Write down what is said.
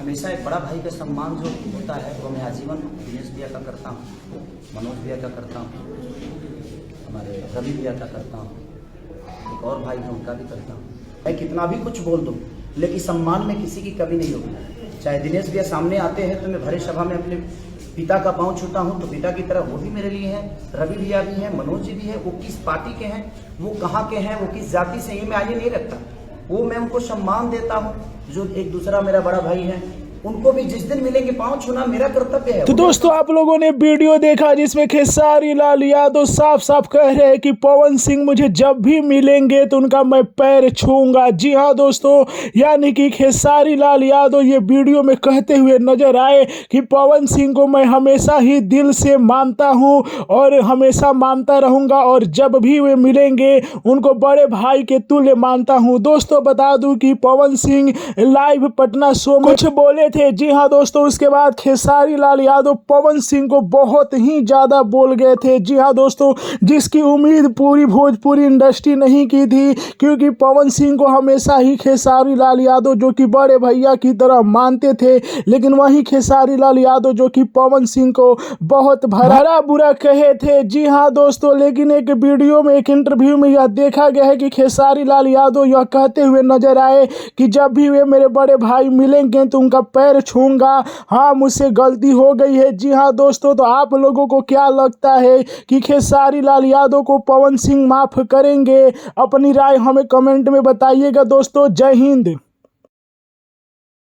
हमेशा एक बड़ा भाई का सम्मान जो होता है वो मैं आजीवन दिनेश भैया का करता हूँ, मनोज भैया का करता हूँ, हमारे रवि भैया का करता हूँ, एक और भाई है उनका भी करता हूँ। मैं कितना भी कुछ बोल दूँ लेकिन सम्मान में किसी की कमी नहीं होगी। चाहे दिनेश भैया सामने आते हैं तो मैं भरे सभा में अपने पिता का पाँव छूता हूँ तो पिता की तरह वो भी मेरे लिए है, रवि भैया भी है, मनोज जी भी है। वो किस पार्टी के हैं, वो कहाँ के हैं, वो किस जाति से, ये मैं आगे नहीं रखता। वो मैं उनको सम्मान देता हूँ। जो एक दूसरा मेरा बड़ा भाई है उनको भी जिस दिन मिलेंगे पाँव छूना मेरा कर्तव्य है। तो दोस्तों आप लोगों ने वीडियो देखा जिसमें खेसारी लाल यादव साफ साफ कह रहे हैं कि पवन सिंह मुझे जब भी मिलेंगे तो उनका मैं पैर छूंगा। जी हाँ दोस्तों, यानी कि खेसारी लाल यादव ये वीडियो में कहते हुए नजर आए कि पवन सिंह को मैं हमेशा ही दिल से मानता हूँ और हमेशा मानता रहूंगा और जब भी वे मिलेंगे उनको बड़े भाई के तुल्य मानता हूँ। दोस्तों बता दूं कि पवन सिंह लाइव पटना शो में कुछ बोले थे। जी हाँ दोस्तों, उसके बाद खेसारी लाल यादव पवन सिंह को बहुत ही ज्यादा बोल गए थे। जी हाँ दोस्तों, जिसकी उम्मीद पूरी भोजपुरी इंडस्ट्री नहीं की थी, क्योंकि पवन सिंह को हमेशा ही खेसारी लाल यादव जो कि बड़े भैया की तरह मानते थे, लेकिन वहीं खेसारी लाल यादव जो कि पवन सिंह को बहुत भरा बुरा कहे थे। जी हाँ दोस्तों, लेकिन एक वीडियो में, एक इंटरव्यू में यह देखा गया है कि खेसारी लाल यादव यह कहते हुए नजर आए कि जब भी वे मेरे बड़े भाई मिलेंगे तो उनका पैर छूंगा। हाँ, मुझसे गलती हो गई है। जी हाँ दोस्तों, तो आप लोगों को क्या लगता है कि खेसारी लाल यादव को पवन सिंह माफ करेंगे? अपनी राय हमें कमेंट में बताइएगा दोस्तों। जय हिंद।